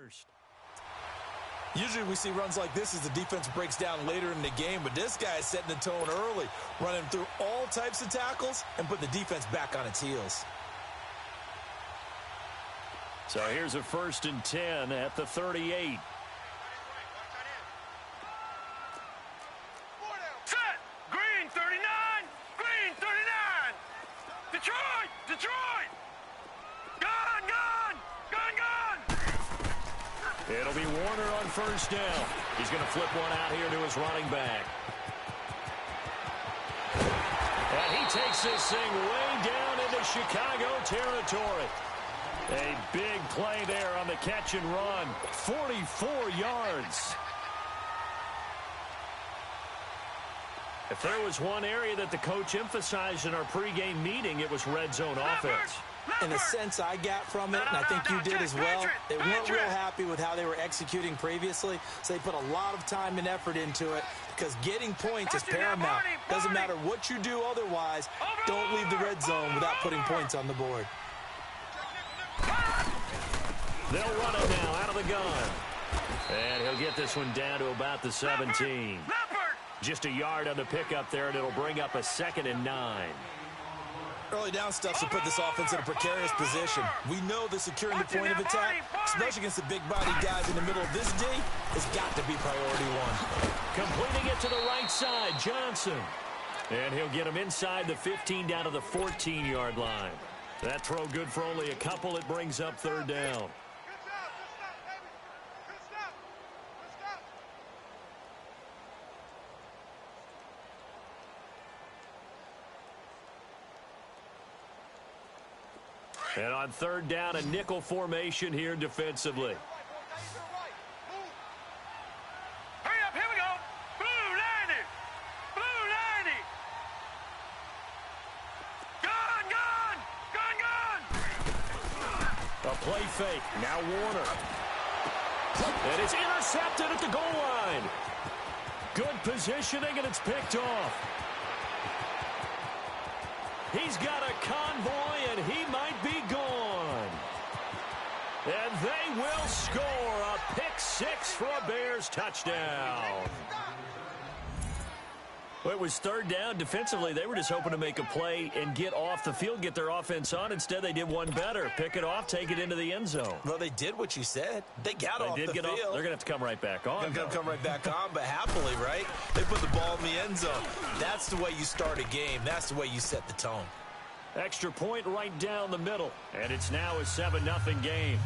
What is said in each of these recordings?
first. Usually we see runs like this as the defense breaks down later in the game, but this guy is setting the tone early, running through all types of tackles and put the defense back on its heels. So here's a 1st and 10 at the 38. Set! Green 39! Green 39! Detroit! Detroit! Gun! Gun! Gun! Gun! It'll be Warner on 1st down. He's going to flip one out here to his running back. And he takes this thing way down into Chicago territory. A big play there on the catch and run. 44 yards. If there was one area that the coach emphasized in our pregame meeting, it was red zone offense. In a sense I got from it, and I think you did as well, they weren't real happy with how they were executing previously, so they put a lot of time and effort into it because getting points is paramount. Doesn't matter what you do otherwise, don't leave the red zone without putting points on the board. They'll run it now out of the gun. And he'll get this one down to about the 17. Just a yard on the pickup there, and it'll bring up a 2nd and 9. Early down stuff should put this offense in a precarious position. We know that securing the point of attack, especially against the big-bodied guys in the middle of this D, has got to be priority one. Completing it to the right side, Johnson. And he'll get him inside the 15 down to the 14-yard line. That throw good for only a couple. It brings up 3rd down. And on 3rd down, a nickel formation here defensively. Hurry up, here we go. Blue 90. Blue 90. Gun, gun, gun, gun. A play fake. Now Warner. And it's intercepted at the goal line. Good positioning, and it's picked off. He's got a convoy, and he might be gone. And they will score a pick 6 for a Bears touchdown. Well, it was 3rd down. Defensively, they were just hoping to make a play and get off the field, get their offense on. Instead, they did one better. Pick it off, take it into the end zone. Well, they did what you said. They got off the field. They're going to have to come right back on. They're going to come right back on, but happily, right? They put the ball in the end zone. That's the way you start a game. That's the way you set the tone. Extra point right down the middle. And it's now a 7-0 game.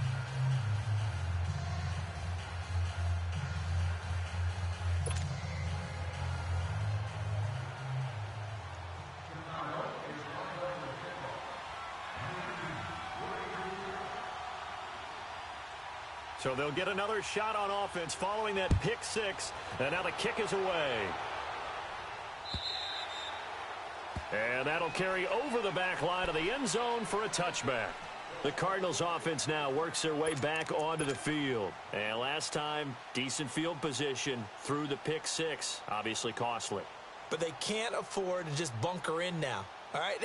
So they'll get another shot on offense following that pick 6. And now the kick is away. And that'll carry over the back line of the end zone for a touchback. The Cardinals offense now works their way back onto the field. And last time, decent field position through the pick 6. Obviously costly. But they can't afford to just bunker in now. All right,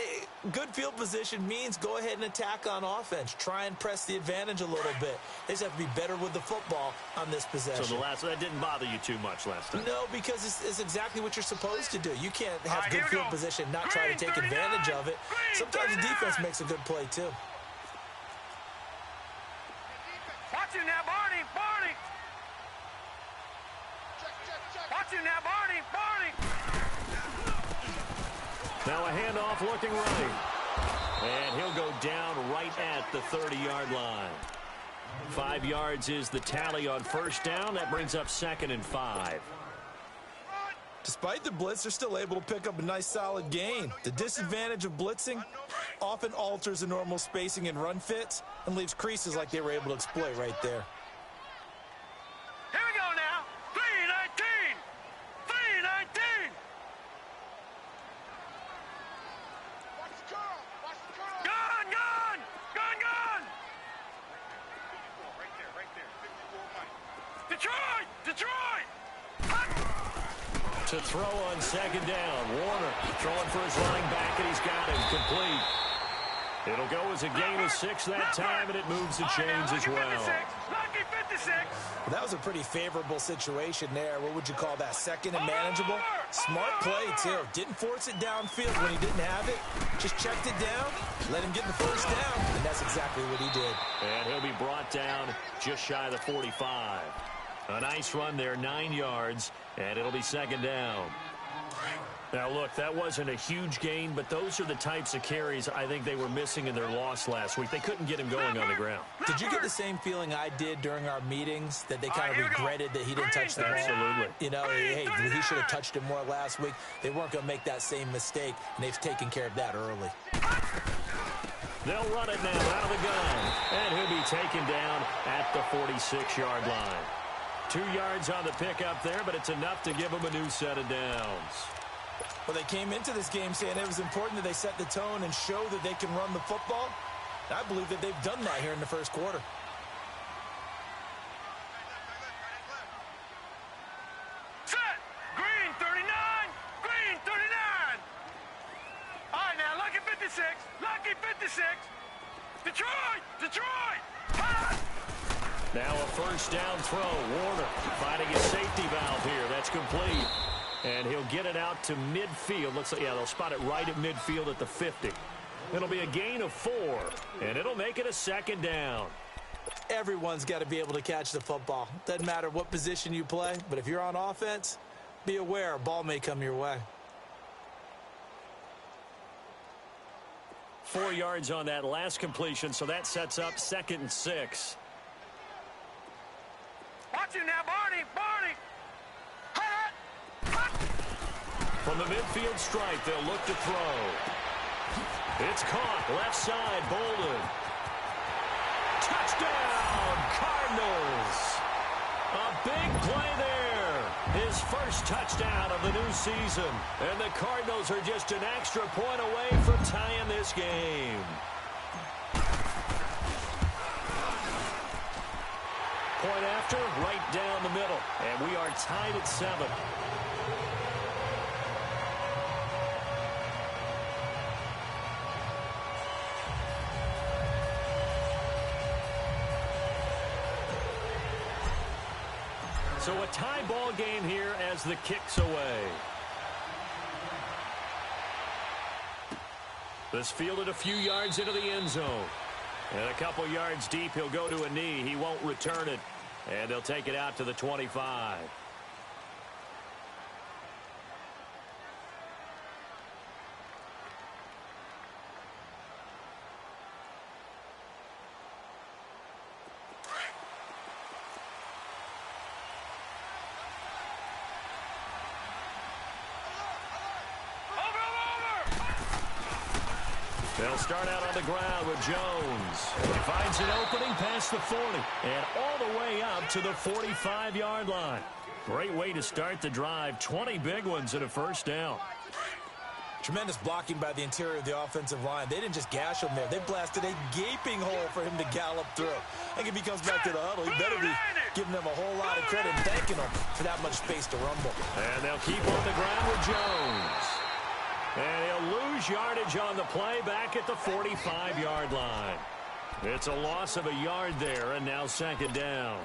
good field position means go ahead and attack on offense. Try and press the advantage a little bit. They just have to be better with the football on this possession. So that didn't bother you too much last time? No, because it's exactly what you're supposed to do. You can't have good field position, not try to take advantage of it. Sometimes the defense makes a good play, too. Watch him now, Barney. Barney. Watch him now, Barney. Barney. Now a handoff looking right. And he'll go down right at the 30-yard line. 5 yards is the tally on 1st down. That brings up 2nd and 5. Despite the blitz, they're still able to pick up a nice, solid gain. The disadvantage of blitzing often alters the normal spacing and run fits and leaves creases like they were able to exploit right there. Here we go now. 3-19. 3-19. Gun, gun, gun, gun. Right there. 54 Detroit, Detroit. To throw on 2nd down. Warner throwing for his running back, and he's got him complete. It'll go as a gain of 6 that time, and it moves the chains as well. Lucky 56. Well, that was a pretty favorable situation there. What would you call that? Second and manageable? Smart play, too. Didn't force it downfield when he didn't have it. Just checked it down, let him get the first down, and that's exactly what he did. And he'll be brought down just shy of the 45. A nice run there, 9 yards, and it'll be second down. Now, look, that wasn't a huge gain, but those are the types of carries I think they were missing in their loss last week. They couldn't get him going on the ground. Did you get the same feeling I did during our meetings, that they kind of regretted that he didn't touch the ball? Absolutely. You know, hey, he should have touched it more last week. They weren't going to make that same mistake, and they've taken care of that early. They'll run it now out of the gun, and he'll be taken down at the 46-yard line. 2 yards on the pickup there, but it's enough to give him a new set of downs. Well, they came into this game saying it was important that they set the tone and show that they can run the football. I believe that they've done that here in the first quarter. Set. Green 39. Green 39. All right, now, lucky 56. Lucky 56. Detroit. Detroit. Hot. Now a first down throw. Warner finding a safety valve here. That's complete. And he'll get it out to midfield. Looks like, yeah, they'll spot it right at midfield at the 50. It'll be a gain of 4, and it'll make it a second down. Everyone's got to be able to catch the football. Doesn't matter what position you play, but if you're on offense, be aware a ball may come your way. 4 yards on that last completion, so that sets up 2nd and 6. Watch him now, Barney. Barney. Hot. From the midfield stripe, they'll look to throw. It's caught. Left side, Bolden. Touchdown, Cardinals. A big play there. His first touchdown of the new season. And the Cardinals are just an extra point away from tying this game. Point after, right down the middle. And we are tied at 7. So a tie ball game here as the kick's away. This fielded a few yards into the end zone. And a couple yards deep, he'll go to a knee. He won't return it. And they'll take it out to the 25. They'll start out on the ground with Jones. He finds an opening past the 40 and all the way up to the 45-yard line. Great way to start the drive. 20 big ones and a first down. Tremendous blocking by the interior of the offensive line. They didn't just gash him there. They blasted a gaping hole for him to gallop through. I think if he comes back to the huddle, he better be giving them a whole lot of credit and thanking them for that much space to rumble. And they'll keep on the ground with Jones. And he'll lose yardage on the play back at the 45-yard line. It's a loss of a yard there, and now second down.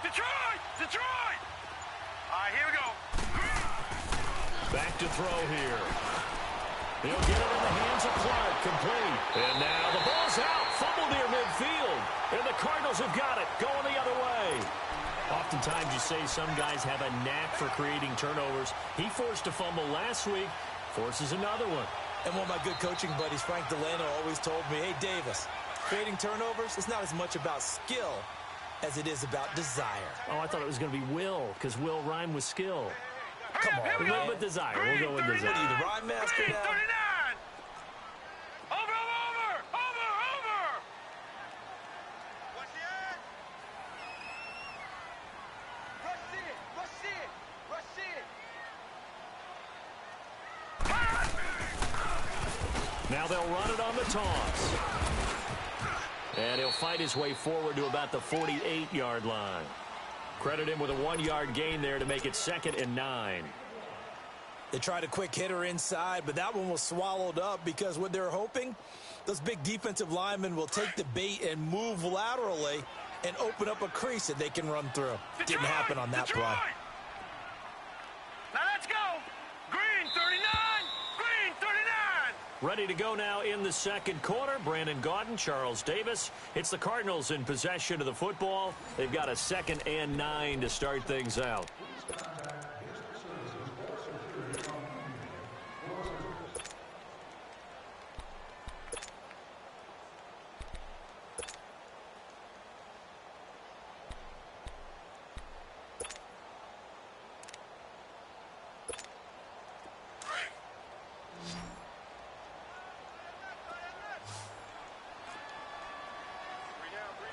Detroit! Detroit! All right, here we go. Back to throw here. He'll get it in the hands of Clark, complete. And now the ball's out, fumble near midfield. And the Cardinals have got it, going the other way. Oftentimes you say some guys have a knack for creating turnovers. He forced a fumble last week, forces another one. And one of my good coaching buddies, Frank Delano, always told me, hey, Davis, creating turnovers is not as much about skill as it is about desire. Oh, I thought it was going to be will, because will rhyme with skill. Come on, We went with desire. We'll go with desire. What are you, the rhyme master Green now? 39! Over! Watch the Now they'll run it on the toss. And he'll fight his way forward to about the 48-yard line. Credit him with a 1-yard gain there to make it 2nd and 9. They tried a quick hitter inside, but that one was swallowed up because what they're hoping, those big defensive linemen will take the bait and move laterally and open up a crease that they can run through. Didn't happen on that play. Now let's go. Green 39. Green 39. Ready to go now in the second quarter. Brandon Gaudin, Charles Davis. It's the Cardinals in possession of the football. They've got a 2nd and 9 to start things out.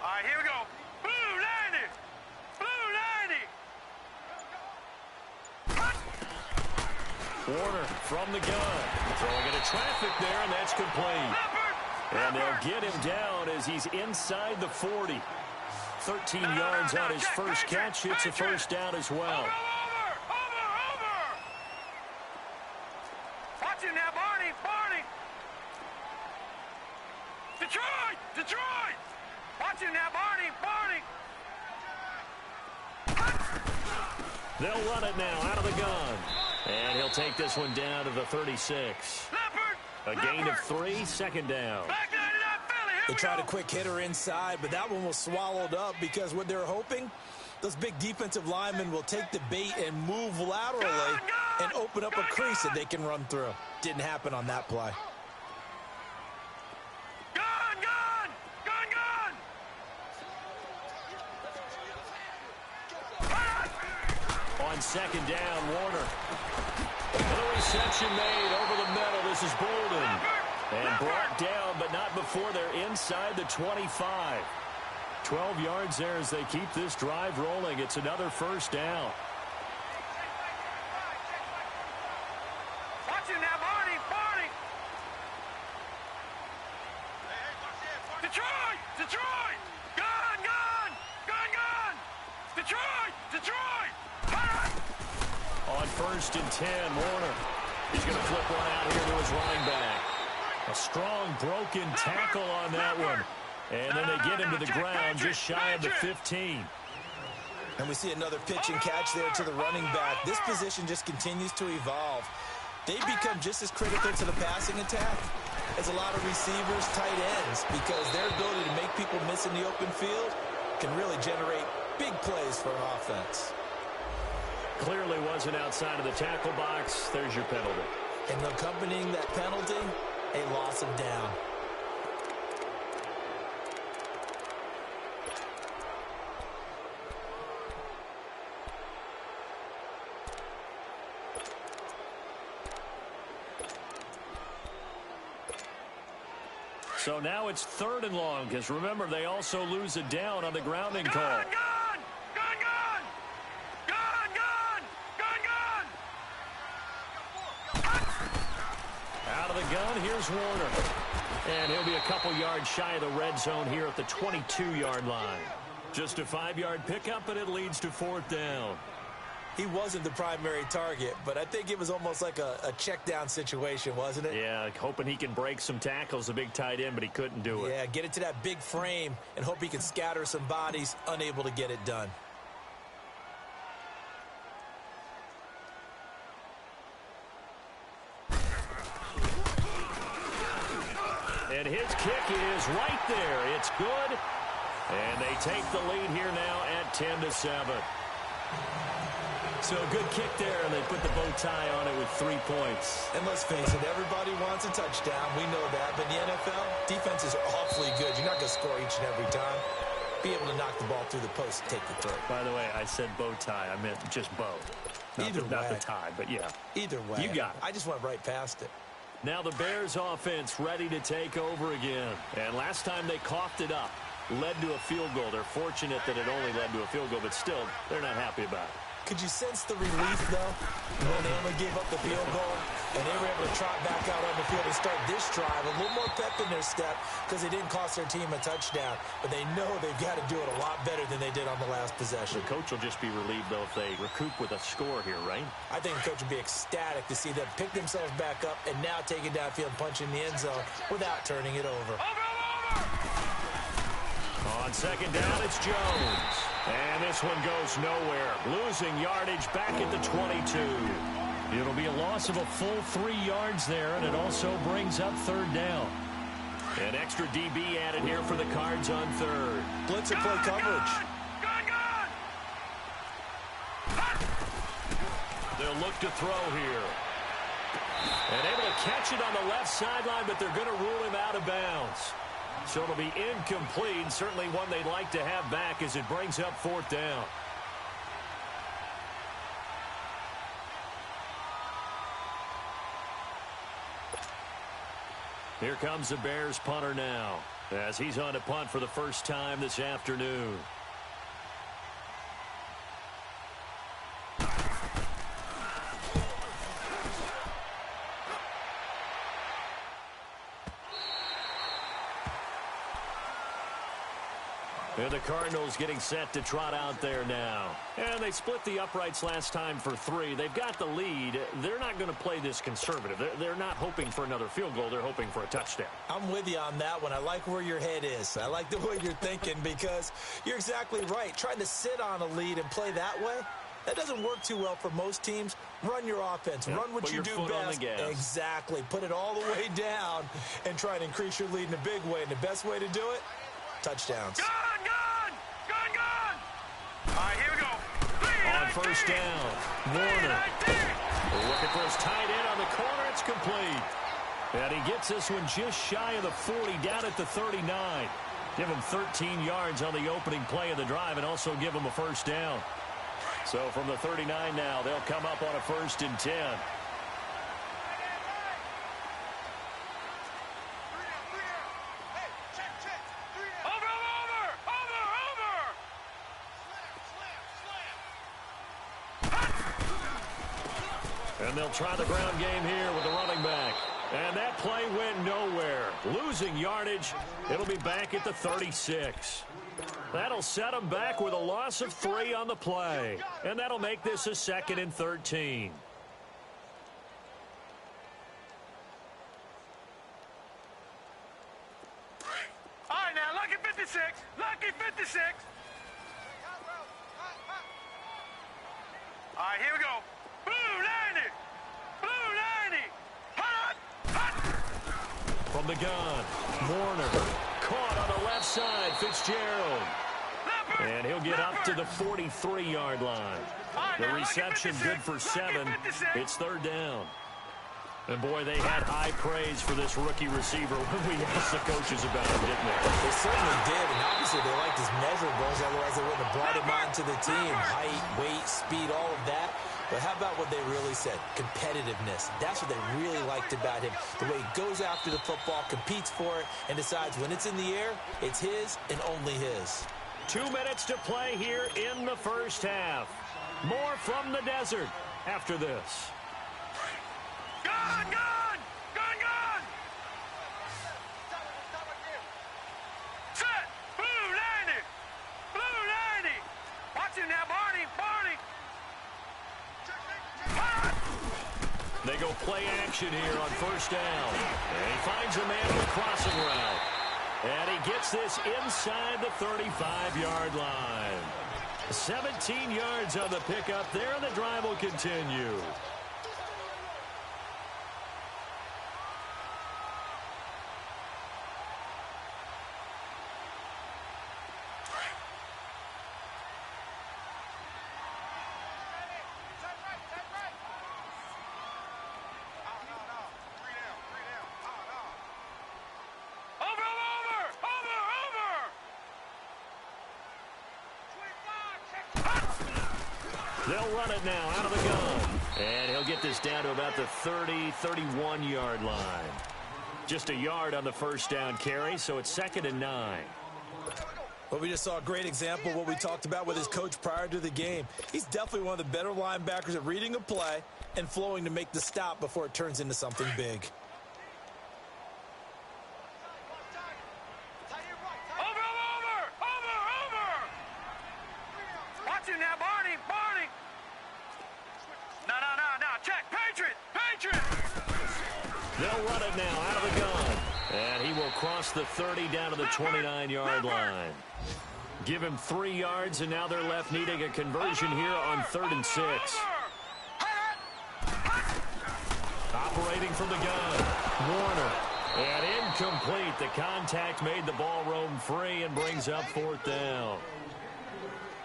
All right, here we go. Blue 90. Blue 90. Warner from the gun. Throwing into traffic there, and that's complete. And they'll get him down as he's inside the 40. 13 yards on his first catch. It's a first down as well. Over. Watch him now, Barney. Detroit. Watch him now, Barney. They'll run it now out of the gun. And he'll take this one down to the 36. A gain of 3, 2nd down. They tried a quick hitter inside, but that one was swallowed up because what they're hoping, those big defensive linemen will take the bait and move laterally and open up a crease that they can run through. Didn't happen on that play. On 2nd down, Warner. And a reception made over the middle. This is Bolden. And brought down, but not before they're inside the 25. 12 yards there as they keep this drive rolling. It's another first down. Watch him now, Barney. Detroit. Gun. Detroit. On 1st and 10, Warner. He's going to flip one out here to his running back. A strong broken tackle on that one. And then they get him to the ground just shy of the 15. And we see another pitch and catch there to the running back. This position just continues to evolve. They become just as critical to the passing attack as a lot of receivers, tight ends, because their ability to make people miss in the open field can really generate big plays for an offense. Clearly wasn't outside of the tackle box. There's your penalty. And accompanying that penalty, a loss of down. So now it's 3rd and long, because remember, they also lose a down on the grounding call. Gun. Out of the gun, here's Warner. And he'll be a couple yards shy of the red zone here at the 22-yard line. Just a 5-yard pickup, and it leads to 4th down. He wasn't the primary target, but I think it was almost like a check down situation, wasn't it? Yeah, hoping he can break some tackles, the big tight end, but he couldn't do it. Yeah, get it to that big frame and hope he can scatter some bodies, unable to get it done. And his kick is right there. It's good. And they take the lead here now at 10-7. So a good kick there, and they put the bow tie on it with 3 points. And let's face it, everybody wants a touchdown. We know that. But in the NFL, defenses are awfully good. You're not going to score each and every time. Be able to knock the ball through the post and take the throw. By the way, I said bow tie. I meant just bow. Not the tie, but yeah. Either way. You got it. I just went right past it. Now the Bears offense ready to take over again. And last time they coughed it up, led to a field goal. They're fortunate that it only led to a field goal, but still, they're not happy about it. Could you sense the relief, though, when they only gave up the field goal? And they were able to trot back out on the field and start this drive. A little more pep in their step because they didn't cost their team a touchdown. But they know they've got to do it a lot better than they did on the last possession. The coach will just be relieved, though, if they recoup with a score here, right? I think the coach will be ecstatic to see them pick themselves back up and now take it downfield and punch in the end zone without turning it over. On second down, it's Jones. And this one goes nowhere. Losing yardage back at the 22. It'll be a loss of a full 3 yards there, and it also brings up third down. An extra DB added here for the Cards on third. Blitzer play coverage. They'll look to throw here. And able to catch it on the left sideline, but they're going to rule him out of bounds. So it'll be incomplete, certainly one they'd like to have back as it brings up fourth down. Here comes the Bears punter now, as he's on to punt for the first time this afternoon. And the Cardinals getting set to trot out there now. And they split the uprights last time for 3. They've got the lead. They're not going to play this conservative. They're not hoping for another field goal. They're hoping for a touchdown. I'm with you on that one. I like where your head is. I like the way you're thinking because you're exactly right. Trying to sit on a lead and play that way, that doesn't work too well for most teams. Run your offense. Yep. Run what you do best. Exactly. Put it all the way down and try to increase your lead in a big way. And the best way to do it, touchdowns. Gun! All right, here we go. On first down, Warner. Looking for his tight end on the corner. It's complete. And he gets this one just shy of the 40, down at the 39. Give him 13 yards on the opening play of the drive and also give him a first down. So from the 39 now, they'll come up on a 1st and 10. And they'll try the ground game here with the running back. And that play went nowhere. Losing yardage. It'll be back at the 36. That'll set them back with a loss of 3 on the play. And that'll make this a 2nd and 13. All right, now, lucky 56. Lucky 56. All right, here we go. Blue 90. Blue 90. Hot. From the gun, Warner. Caught on the left side, Fitzgerald. And he'll get up to the 43-yard line. The reception good for 7. It's 3rd down. And, boy, they had high praise for this rookie receiver when we asked the coaches about him, didn't they? They certainly did, and obviously they liked his measurables, otherwise they wouldn't have brought him onto the team. Height, weight, speed, all of that. But how about what they really said? Competitiveness. That's what they really liked about him. The way he goes after the football, competes for it, and decides when it's in the air, it's his and only his. 2 minutes to play here in the first half. More from the desert after this. Gun! Gun! Gun! Gun! Set! Blue 90! Blue 90! Watch him now, Barney! Barney! They go play action here on first down. And he finds a man with a crossing route. And he gets this inside the 35-yard line. 17 yards on the pickup there, and the drive will continue. They'll run it now out of the gun. And he'll get this down to about the 30, 31-yard line. Just a yard on the first down carry, so it's 2nd and 9. Well, we just saw a great example of what we talked about with his coach prior to the game. He's definitely one of the better linebackers at reading a play and flowing to make the stop before it turns into something big. Watch him now, Barney. No. Check. Patriot. They'll run it now out of the gun. And he will cross the 30 down to the 29-yard line. Give him 3 yards, and now they're left needing a conversion here on 3rd and 6. Operating from the gun, Warner. And incomplete. The contact made the ball roam free and brings up 4th down.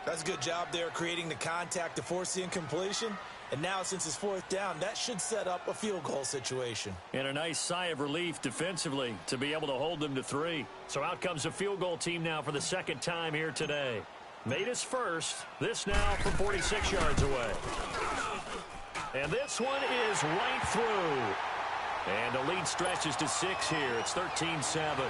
That's a good job there creating the contact to force the incompletion. And now, since it's 4th down, that should set up a field goal situation. And a nice sigh of relief defensively to be able to hold them to 3. So out comes a field goal team now for the 2nd time here today. Made his first. This now from 46 yards away. And this one is right through. And the lead stretches to 6 here. It's 13-7.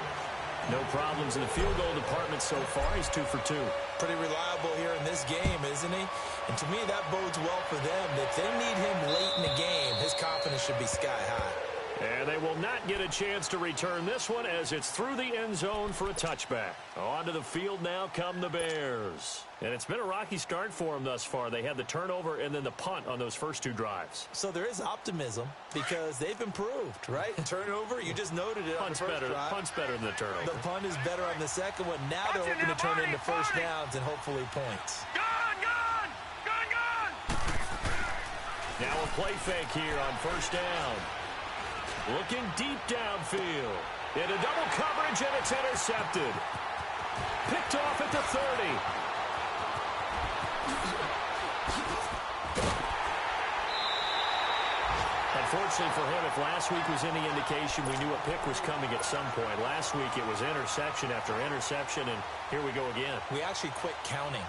No problems in the field goal department so far. He's 2 for 2. Pretty reliable here in this game, isn't he? And to me, that bodes well for them. If they need him late in the game, his confidence should be sky high. And they will not get a chance to return this one as it's through the end zone for a touchback. Onto the field now come the Bears. And it's been a rocky start for them thus far. They had the turnover and then the punt on those first 2 drives. So there is optimism because they've improved, right? Turnover, you just noted it on the first drive. Punt's better than the turnover. The punt is better on the second one. Now they're hoping to turn it into first downs and hopefully points. Gun! Now a play fake here on first down. Looking deep downfield. Into double coverage, and it's intercepted. Picked off at the 30. Unfortunately for him, if last week was any indication, we knew a pick was coming at some point. Last week it was interception after interception, and here we go again. We actually quit counting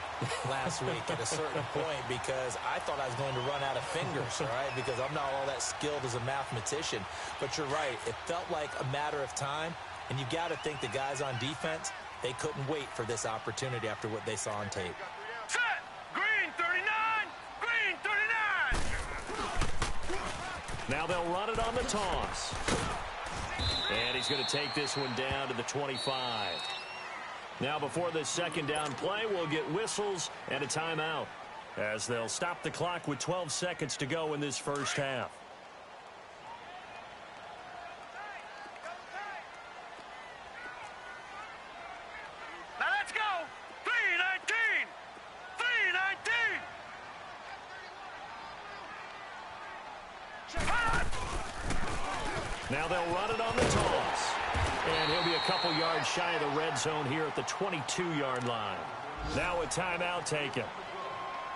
last week at a certain point because I thought I was going to run out of fingers, all right, because I'm not all that skilled as a mathematician. But you're right. It felt like a matter of time, and you got to think the guys on defense, they couldn't wait for this opportunity after what they saw on tape. Set! Green 39! Green 39! Now they'll run it on the toss. And he's going to take this one down to the 25. Now before this 2nd down play, we'll get whistles and a timeout as they'll stop the clock with 12 seconds to go in this first half. Now let's go! 3:19! 3:19! Now they'll run it on the toss. And he'll be a couple yards shy of the red zone here at the 22-yard line. Now a timeout taken.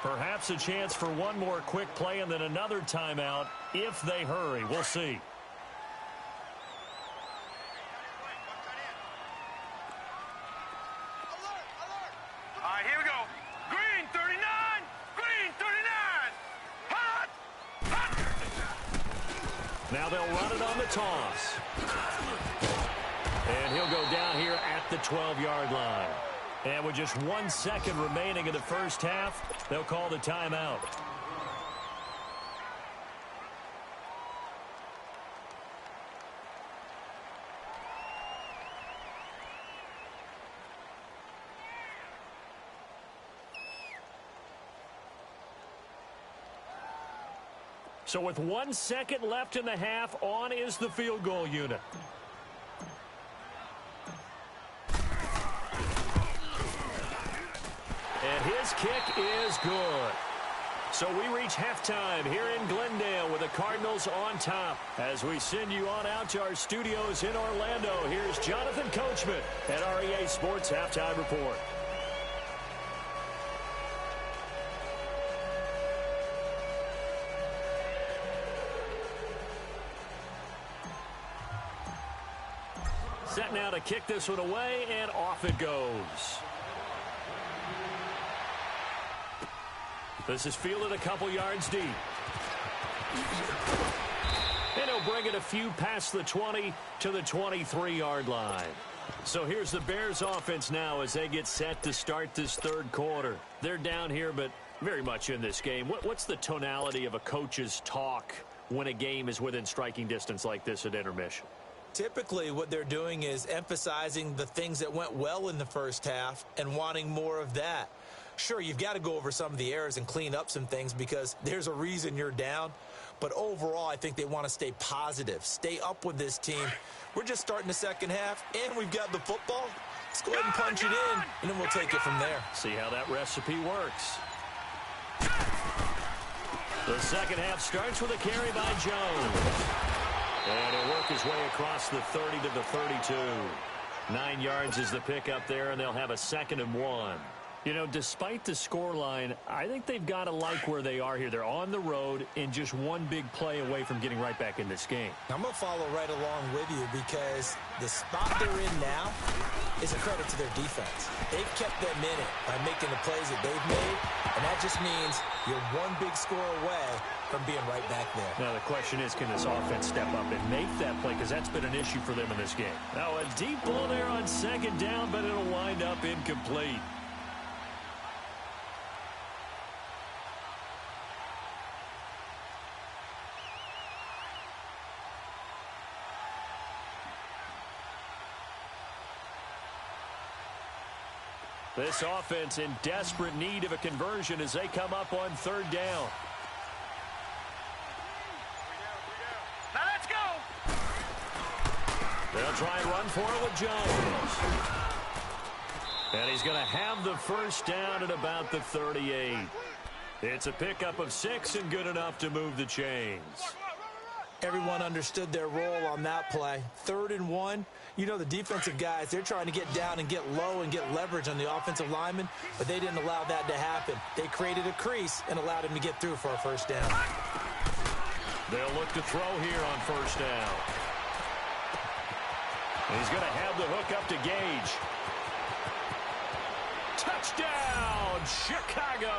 Perhaps a chance for one more quick play and then another timeout if they hurry. We'll see. All right, here we go. Green 39! Green 39! Hot! Now they'll run it on the toss. And he'll go down here at the 12-yard line. And with just 1 second remaining in the first half, they'll call the timeout. So with 1 second left in the half, on is the field goal unit. And his kick is good. So we reach halftime here in Glendale with the Cardinals on top. As we send you on out to our studios in Orlando, here's Jonathan Coachman at REA Sports Halftime Report. Set now to kick this one away, and off it goes. This is fielded a couple yards deep. And he'll bring it a few past the 20 to the 23-yard line. So here's the Bears offense now as they get set to start this third quarter. They're down here, but very much in this game. What's the tonality of a coach's talk when a game is within striking distance like this at intermission? Typically, what they're doing is emphasizing the things that went well in the first half and wanting more of that. Sure, you've got to go over some of the errors and clean up some things because there's a reason you're down. But overall, I think they want to stay positive, stay up with this team. We're just starting the second half, and we've got the football. Let's go ahead and punch it in, and then we'll take it from there. See how that recipe works. The second half starts with a carry by Jones. And he'll work his way across the 30 to the 32. 9 yards is the pickup there, and they'll have a 2nd and 1. You know, despite the scoreline, I think they've got to like where they are here. They're on the road and just one big play away from getting right back in this game. I'm going to follow right along with you because the spot they're in now is a credit to their defense. They've kept them in it by making the plays that they've made, and that just means you're one big score away from being right back there. Now, the question is, can this offense step up and make that play? Because that's been an issue for them in this game. Now, a deep ball there on 2nd down, but it'll wind up incomplete. This offense in desperate need of a conversion as they come up on 3rd down. Now let's go. They'll try and run for it with Jones. And he's going to have the 1st down at about the 38. It's a pickup of 6 and good enough to move the chains. Everyone understood their role on that play. 3rd and 1. You know, the defensive guys, they're trying to get down and get low and get leverage on the offensive lineman, but they didn't allow that to happen. They created a crease and allowed him to get through for a 1st down. They'll look to throw here on 1st down. He's going to have the hook up to Gage. Touchdown, Chicago!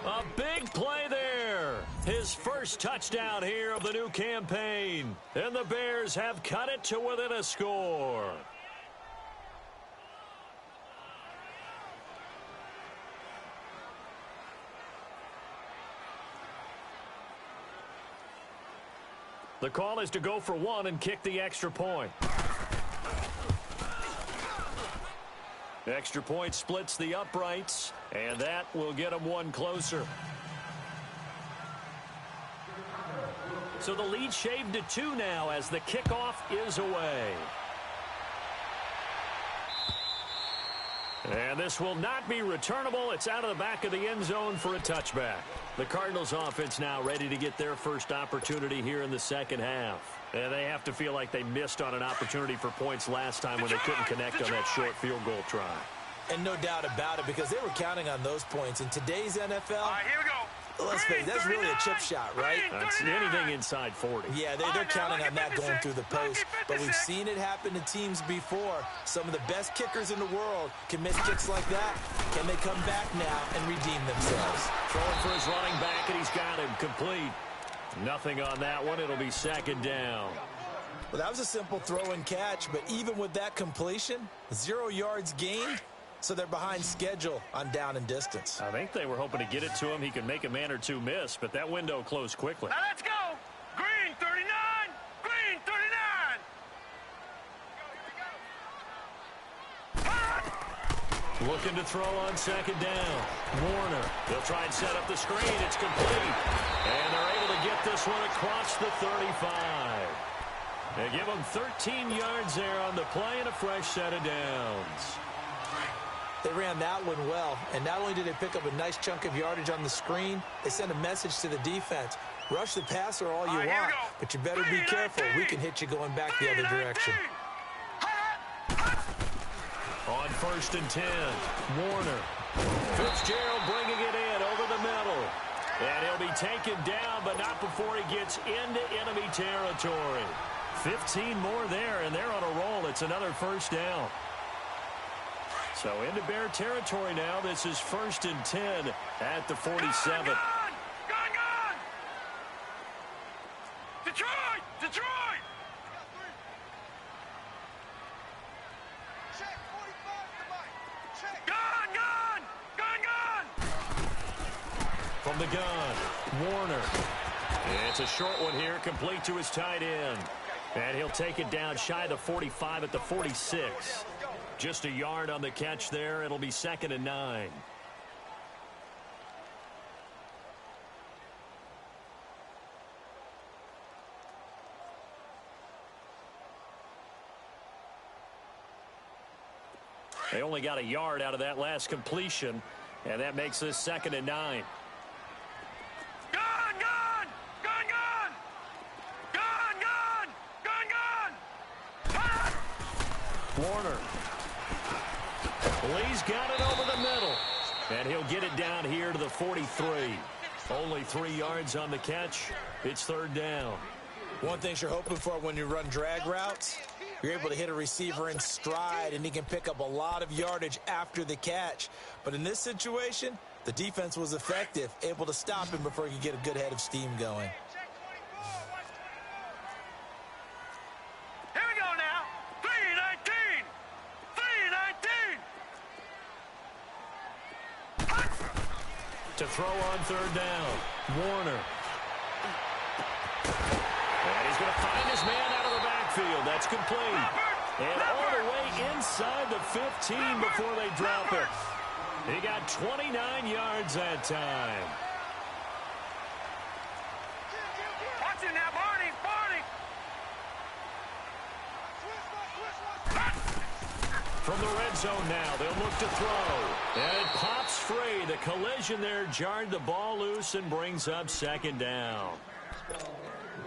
A big play there. His 1st touchdown here of the new campaign. And the Bears have cut it to within a score. The call is to go for 1 and kick the extra point. Extra point splits the uprights, and that will get them 1 closer. So the lead shaved to 2 now as the kickoff is away. And this will not be returnable. It's out of the back of the end zone for a touchback. The Cardinals offense now ready to get their first opportunity here in the second half. And they have to feel like they missed on an opportunity for points last time when they couldn't connect on that short field goal try. And no doubt about it, because they were counting on those points. In today's NFL, All right, here we go. let's face it, that's really a chip shot, right? That's anything inside 40. Yeah, they're counting on that going through the post. But we've seen it happen to teams before. Some of the best kickers in the world can miss kicks like that. Can they come back now and redeem themselves? Throwing for his running back, and he's got him complete. Nothing on that one. It'll be 2nd down. Well, that was a simple throw and catch, but even with that completion, 0 yards gained, so they're behind schedule on down and distance. I think they were hoping to get it to him. He could make a man or two miss, but that window closed quickly. Now let's go. Green 39. Green 39. Looking to throw on 2nd down. Warner. They'll try and set up the screen. It's complete. And they're able to get this one across the 35. They give them 13 yards there on the play and a fresh set of downs. They ran that one well, and not only did they pick up a nice chunk of yardage on the screen, they sent a message to the defense. Rush the passer all you want, but you better be careful. We can hit you going back the other direction. On 1st and 10, Warner. Fitzgerald bringing it in over the middle. And he'll be taken down, but not before he gets into enemy territory. 15 more there, and they're on a roll. It's another 1st down. So into Bear territory now. This is 1st and 10 at the 47. Gone! Detroit! Detroit! From the gun, Warner. It's a short one here, complete to his tight end. And he'll take it down shy of the 45 at the 46. Just a yard on the catch there. It'll be 2nd and 9. They only got a yard out of that last completion, and that makes this 2nd and 9. Gun, gun! Gun, gun! Gun, gun! Gun, gun! Ah! Warner. Lee's got it over the middle, and he'll get it down here to the 43. Only 3 yards on the catch. It's 3rd down. One thing you're hoping for when you run drag routes, you're able to hit a receiver in stride, and he can pick up a lot of yardage after the catch. But in this situation, the defense was effective, able to stop him before he could get a good head of steam going. Here we go now. 3-19. 3-19. To throw on 3rd down, Warner. And he's going to find his man out of the backfield. That's complete. And all the way inside the 15 before they drop it. He got 29 yards that time. Watch it now, Barney. Barney. From the red zone now, they'll look to throw. And it pops free. The collision there jarred the ball loose and brings up 2nd down.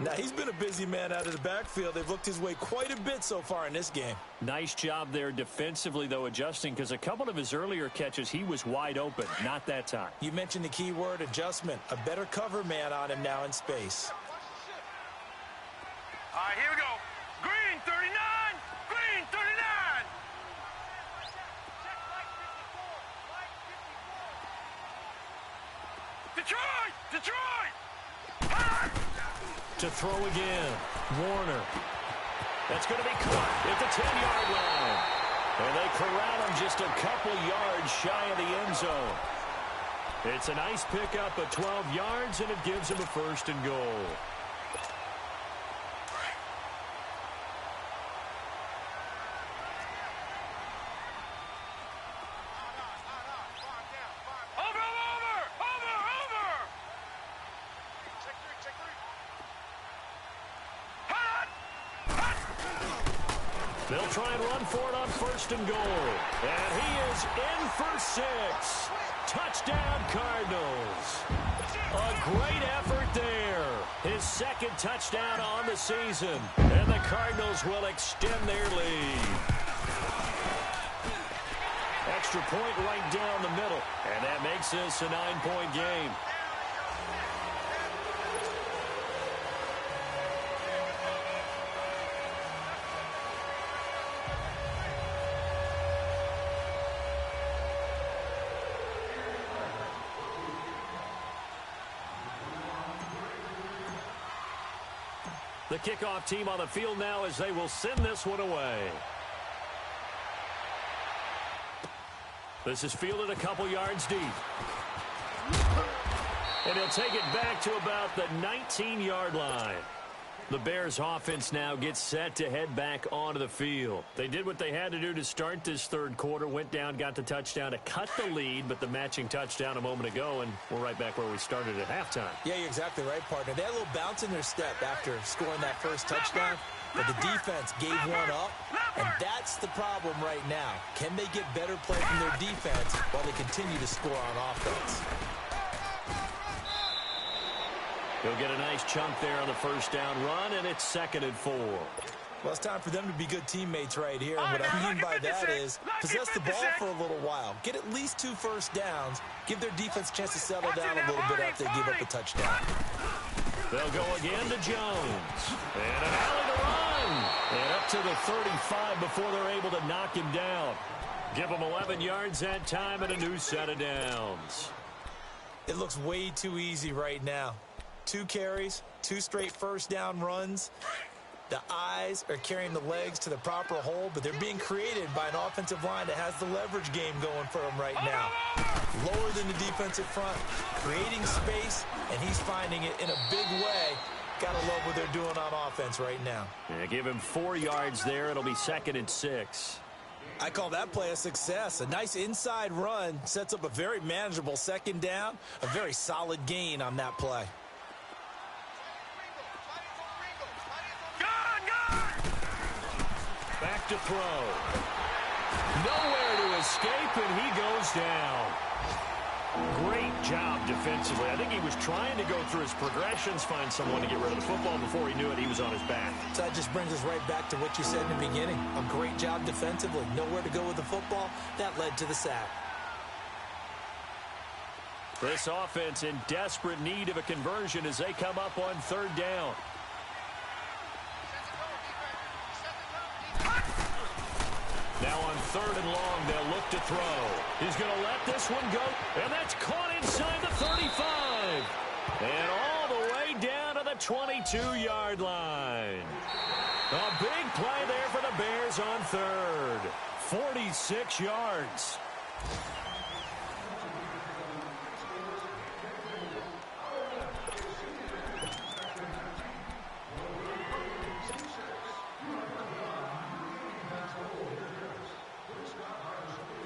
Now, he's been a busy man out of the backfield. They've looked his way quite a bit so far in this game. Nice job there defensively, though, adjusting, because a couple of his earlier catches, he was wide open. Not that time. You mentioned the key word, adjustment. A better cover man on him now in space. All right, here we go. Green 39. Green 39. Detroit. Detroit. Ah! To throw again, Warner. That's going to be caught at the 10-yard line. And they corral him just a couple yards shy of the end zone. It's a nice pickup of 12 yards, and it gives him a 1st and goal. They'll try and run for it on 1st and goal. And he is in for 6. Touchdown, Cardinals. A great effort there. His 2nd touchdown on the season. And the Cardinals will extend their lead. Extra point right down the middle. And that makes this a 9-point game. The kickoff team on the field now as they will send this one away. This is fielded a couple yards deep. And he'll take it back to about the 19-yard line. The Bears offense now gets set to head back onto the field. They did what they had to do to start this 3rd quarter, went down, got the touchdown to cut the lead, but the matching touchdown a moment ago, and we're right back where we started at halftime. Yeah, you're exactly right, partner. They had a little bounce in their step after scoring that first touchdown, but the defense gave one up, and that's the problem right now. Can they get better play from their defense while they continue to score on offense? He'll get a nice chunk there on the 1st down run, and it's 2nd and 4. Well, it's time for them to be good teammates right here. And what I mean by that is possess the ball for a little while. Get at least 2 first downs. Give their defense a chance to settle down a little bit after they give up a touchdown. They'll go again to Jones. And an alley to run. And up to the 35 before they're able to knock him down. Give him 11 yards that time and a new set of downs. It looks way too easy right now. 2 carries, 2 straight first down runs. The eyes are carrying the legs to the proper hole, but they're being created by an offensive line that has the leverage game going for them right now. Lower than the defensive front, creating space, and he's finding it in a big way. Gotta love what they're doing on offense right now. Yeah, give him 4 yards there. It'll be 2nd and 6. I call that play a success. A nice inside run sets up a very manageable 2nd down, a very solid gain on that play. Back to throw. Nowhere to escape, and he goes down. Great job defensively. I think he was trying to go through his progressions, find someone to get rid of the football. Before he knew it, he was on his back. So that just brings us right back to what you said in the beginning. A great job defensively. Nowhere to go with the football. That led to the sack. This offense in desperate need of a conversion as they come up on 3rd down. Now on 3rd and long, they'll look to throw. He's going to let this one go, and that's caught inside the 35. And all the way down to the 22-yard line. A big play there for the Bears on 3rd. 46 yards.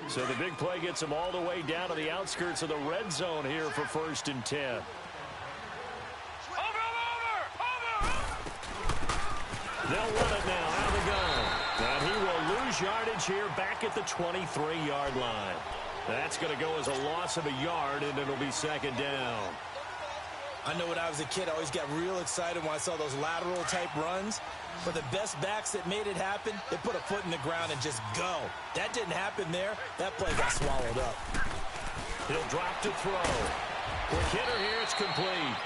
So the big play gets them all the way down to the outskirts of the red zone here for 1st and 10. They'll run it now out of the gun. And he will lose yardage here back at the 23-yard line. That's going to go as a loss of a yard, and it'll be 2nd down. I know when I was a kid, I always got real excited when I saw those lateral-type runs. But the best backs that made it happen, they put a foot in the ground and just go. That didn't happen there. That play got swallowed up. He'll drop to throw. Quick hitter here, it's complete.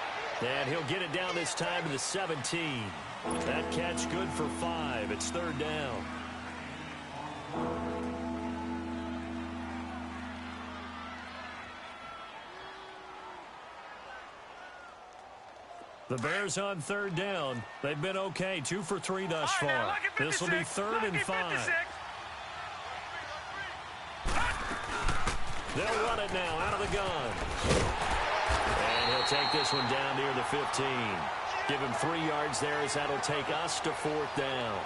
And he'll get it down this time to the 17. That catch good for 5. It's 3rd down. The Bears on 3rd down. They've been okay, 2 for 3 thus far. This will be 3rd and 5. They'll run it now out of the gun. And he'll take this one down near the 15. Give him 3 yards there as that'll take us to 4th down.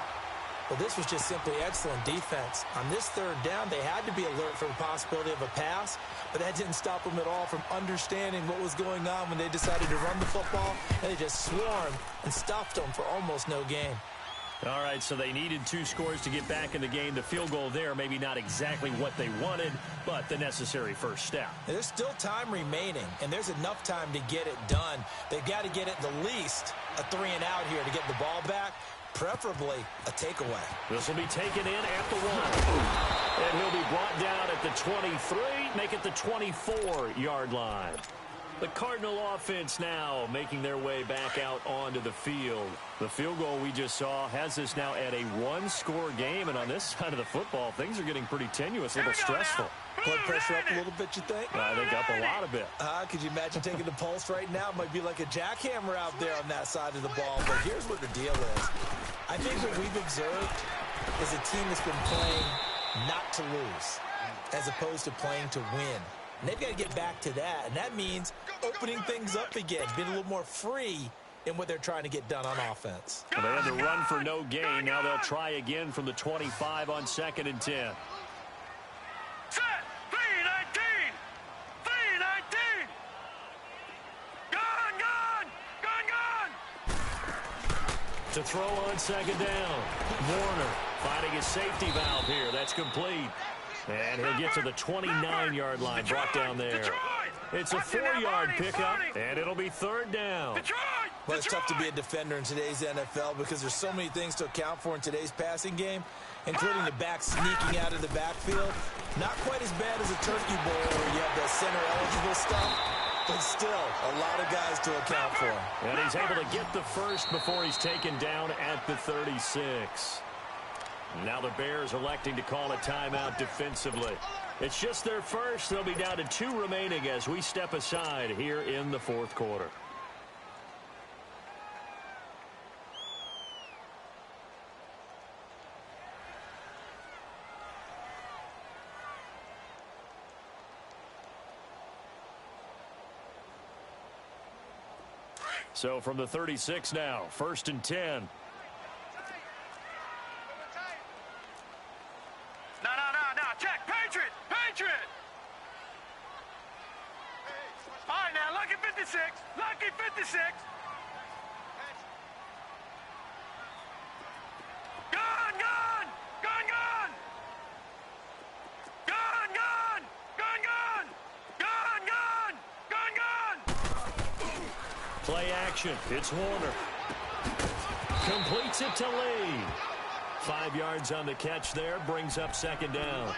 Well, this was just simply excellent defense. On this 3rd down, they had to be alert for the possibility of a pass, but that didn't stop them at all from understanding what was going on when they decided to run the football, and they just swarmed and stuffed them for almost no gain. All right, so they needed 2 scores to get back in the game. The field goal there, maybe not exactly what they wanted, but the necessary first step. And there's still time remaining, and there's enough time to get it done. They've got to get it the least a 3-and-out here to get the ball back, preferably a takeaway. This will be taken in at the 1. And he'll be brought down at the 23, make it the 24-yard line. The Cardinal offense now making their way back out onto the field. The field goal we just saw has us now at a 1-score game, and on this side of the football, things are getting pretty tenuous, a little stressful. Blood pressure up a little bit, you think? I think up a lot of it. Could you imagine taking the pulse right now? It might be like a jackhammer out there on that side of the ball, but here's what the deal is. I think what we've observed is a team that's been playing not to lose as opposed to playing to win. And they've got to get back to that, and that means opening things up again, being a little more free in what they're trying to get done on offense. Well, they had to run for no gain. Now they'll try again from the 25 on 2nd and 10. Set! 3-19! 3-19! Gone! To throw on 2nd down. Warner finding his safety valve here. That's complete. And he'll get to the 29-yard line, brought down there. It's a 4-yard pickup, and it'll be 3rd down. Well, it's tough to be a defender in today's NFL because there's so many things to account for in today's passing game, including the back sneaking out of the backfield. Not quite as bad as a turkey bowl where you have the center-eligible stuff, but still a lot of guys to account for. And he's able to get the first before he's taken down at the 36. Now the Bears electing to call a timeout defensively. It's just their first. They'll be down to 2 remaining as we step aside here in the 4th quarter. So from the 36 now, 1st and 10. No. Check. Patriot. All right, now, lucky 56. Lucky 56. Gun. Play action. It's Warner. Completes it to Lee. 5 yards on the catch there. Brings up 2nd down.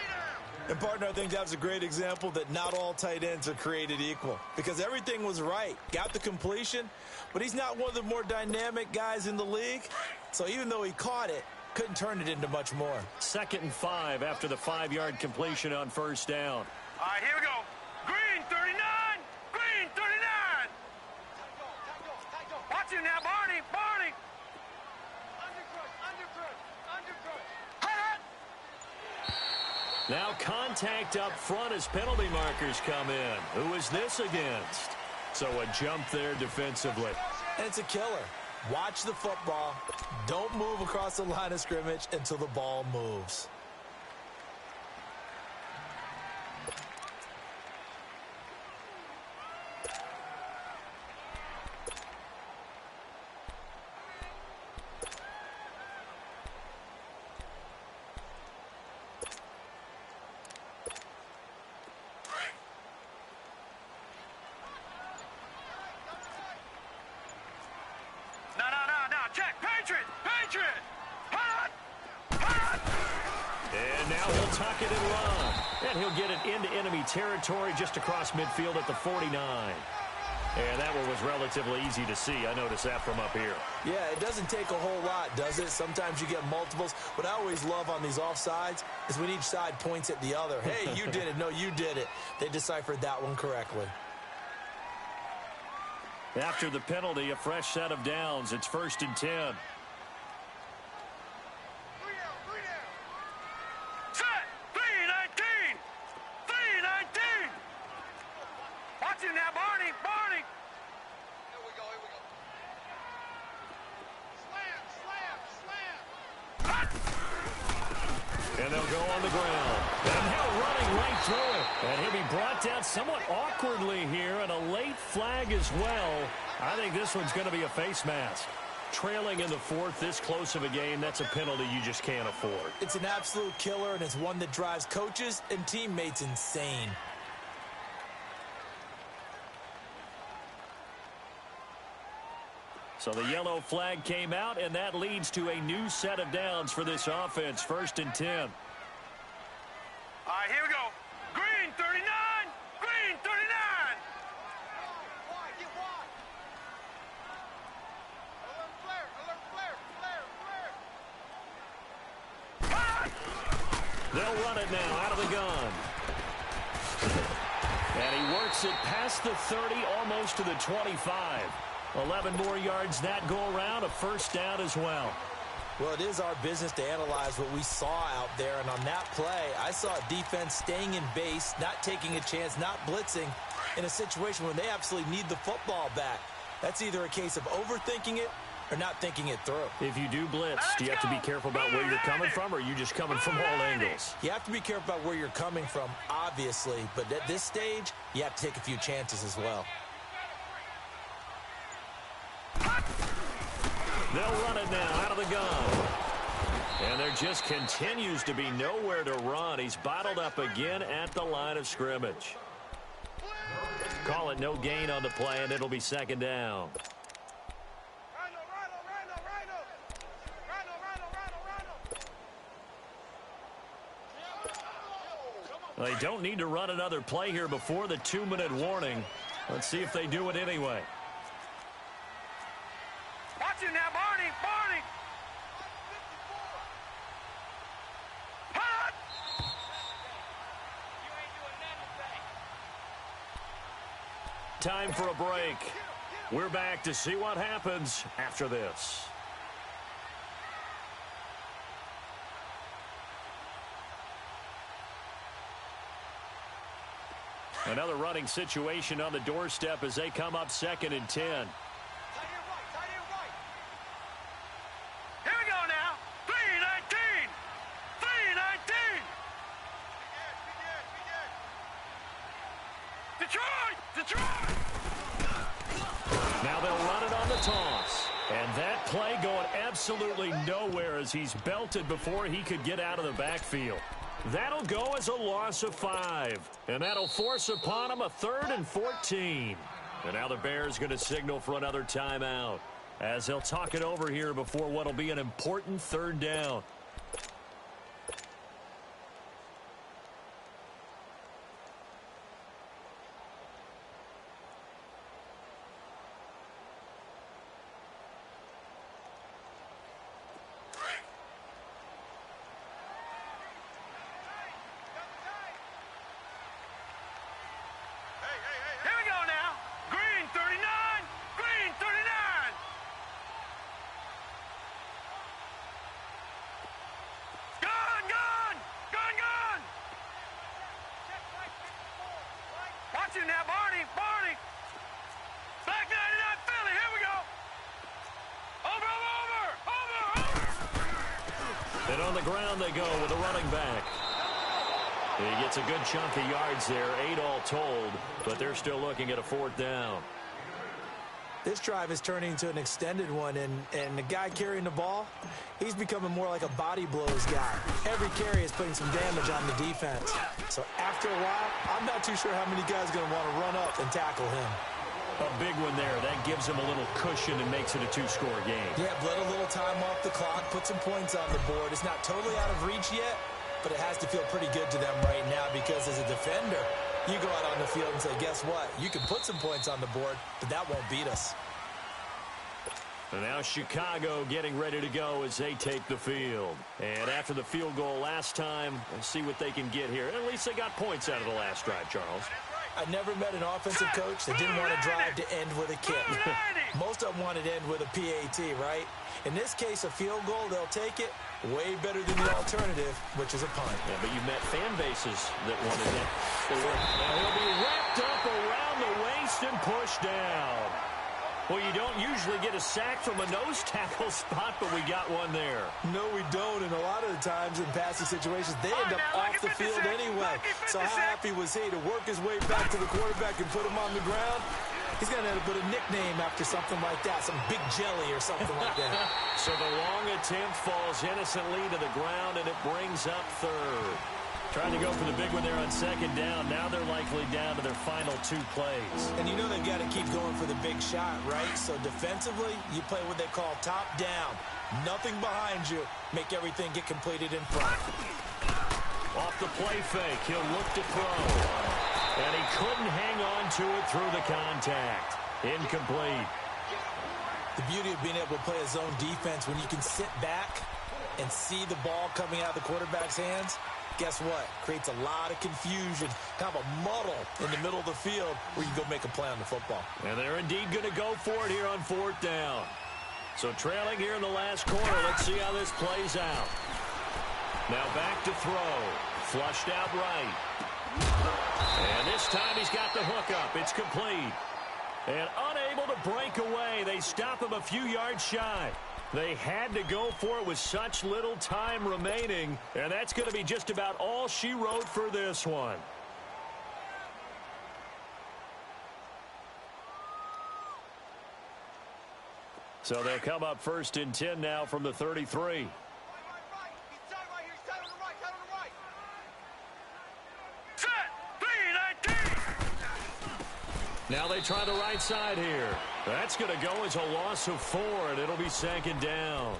And, partner, I think that's a great example that not all tight ends are created equal. Because everything was right. Got the completion, but he's not one of the more dynamic guys in the league. So even though he caught it, couldn't turn it into much more. 2nd and 5 after the 5-yard completion on 1st down. All right, here we go. Green 39. Watch him now, Barney. Now contact up front as penalty markers come in. Who is this against? So a jump there defensively. And it's a killer. Watch the football. Don't move across the line of scrimmage until the ball moves. No. Check. Patriot. Hot. And now he'll tuck it and run. And he'll get it into enemy territory just across midfield at the 49. And that one was relatively easy to see. I noticed that from up here. Yeah, it doesn't take a whole lot, does it? Sometimes you get multiples. What I always love on these offsides is when each side points at the other. Hey, you did it. No, you did it. They deciphered that one correctly. After the penalty, a fresh set of downs. It's 1st and 10. Set. 3-19. Watch him now, Barney. Here we go. Slam. And they'll go on the ground. And he'll running right through it. And he'll be brought down somewhat awkwardly here, and a late flag as well. I think this one's going to be a face mask. Trailing in the 4th, this close of a game, that's a penalty you just can't afford. It's an absolute killer, and it's one that drives coaches and teammates insane. So the yellow flag came out, and that leads to a new set of downs for this offense. 1st and 10. All right, here we go. Green 39. Get wide. Alert flare. They'll run it now out of the gun. And he works it past the 30, almost to the 25. 11 more yards that go around, a 1st down as well. Well, it is our business to analyze what we saw out there, and on that play, I saw defense staying in base, not taking a chance, not blitzing in a situation where they absolutely need the football back. That's either a case of overthinking it or not thinking it through. If you do blitz, do you have to be careful about where you're coming from, or are you just coming from all angles? You have to be careful about where you're coming from, obviously, but at this stage, you have to take a few chances as well. They'll run it now out of the gun. And there just continues to be nowhere to run. He's bottled up again at the line of scrimmage. Call it no gain on the play, and it'll be 2nd down. Well, they don't need to run another play here before the 2-minute warning. Let's see if they do it anyway. Watch it now, Barney. Hot. Time for a break. We're back to see what happens after this. Another running situation on the doorstep as they come up 2nd and 10. Detroit! Detroit! Now they'll run it on the toss. And that play going absolutely nowhere as he's belted before he could get out of the backfield. That'll go as a loss of 5. And that'll force upon him a 3rd and 14. And now the Bears going to signal for another timeout as they'll talk it over here before what'll be an important 3rd down. Now, Barney. Back 99 Philly, here we go. Over. And on the ground they go with a running back. He gets a good chunk of yards there, 8 all told, but they're still looking at a 4th down. This drive is turning into an extended one, and the guy carrying the ball, he's becoming more like a body blows guy. Every carry is putting some damage on the defense. So after a while, I'm not too sure how many guys are going to want to run up and tackle him. A big one there. That gives him a little cushion and makes it a 2-score game. Yeah, let a little time off the clock, put some points on the board. It's not totally out of reach yet, but it has to feel pretty good to them right now because as a defender, you go out on the field and say, guess what? You can put some points on the board, but that won't beat us. And now Chicago getting ready to go as they take the field. And after the field goal last time, let's see what they can get here. At least they got points out of the last drive, Charles. I never met an offensive coach that didn't want to drive to end with a kick. Most of them wanted to end with a PAT, right? In this case, a field goal, they'll take it. Way better than the alternative, which is a punt. Yeah, but you met fan bases that wanted it. And he'll be wrapped up around the waist and pushed down. Well, you don't usually get a sack from a nose tackle spot, but we got one there. No, we don't. And a lot of the times in passing situations, they end up off the field anyway. So how happy was he to work his way back to the quarterback and put him on the ground? He's going to have to put a nickname after something like that, some big jelly or something like that. So the long attempt falls innocently to the ground, and it brings up 3rd. Trying to go for the big one there on 2nd down. Now they're likely down to their final 2 plays. And you know they've got to keep going for the big shot, right? So defensively, you play what they call top down. Nothing behind you. Make everything get completed in front. Off the play fake, he'll look to throw. And he couldn't hang on to it through the contact. Incomplete. The beauty of being able to play a zone defense when you can sit back and see the ball coming out of the quarterback's hands, guess what? Creates a lot of confusion, kind of a muddle in the middle of the field where you go make a play on the football. And they're indeed going to go for it here on 4th down. So trailing here in the last quarter, let's see how this plays out. Now back to throw. Flushed out right. And this time he's got the hook up. It's complete. And unable to break away. They stop him a few yards shy. They had to go for it with such little time remaining. And that's going to be just about all she wrote for this one. So they'll come up 1st and 10 now from the 33. Now they try the right side here. That's going to go as a loss of 4, and it'll be 2nd down.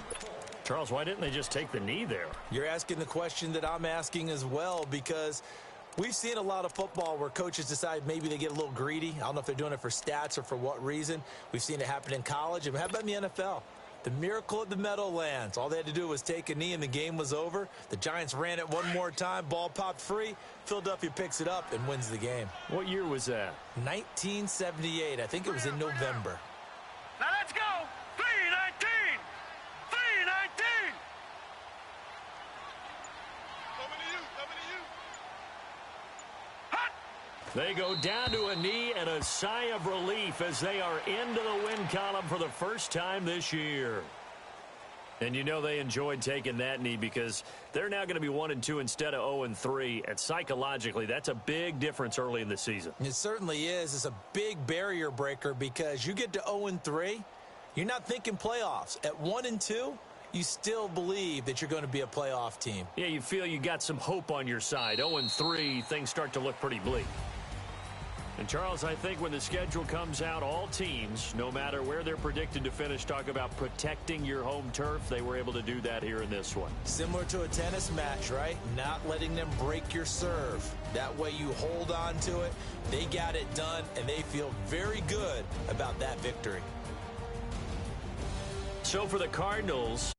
Charles, why didn't they just take the knee there? You're asking the question that I'm asking as well, because we've seen a lot of football where coaches decide maybe they get a little greedy. I don't know if they're doing it for stats or for what reason. We've seen it happen in college. And how about in the NFL? The miracle of the Meadowlands. All they had to do was take a knee and the game was over. The Giants ran it one more time. Ball popped free. Philadelphia picks it up and wins the game. What year was that? 1978. I think it was in November. Now let's go. 3-19. 3-19. They go down to a knee and a sigh of relief as they are into the win column for the first time this year. And you know they enjoyed taking that knee because they're now going to be 1-2 instead of 0-3. And psychologically, that's a big difference early in the season. It certainly is. It's a big barrier breaker because you get to 0-3, you're not thinking playoffs. At 1-2, you still believe that you're going to be a playoff team. Yeah, you feel you got some hope on your side. 0-3, things start to look pretty bleak. And, Charles, I think when the schedule comes out, all teams, no matter where they're predicted to finish, talk about protecting your home turf. They were able to do that here in this one. Similar to a tennis match, right? Not letting them break your serve. That way you hold on to it. They got it done, and they feel very good about that victory. So for the Cardinals,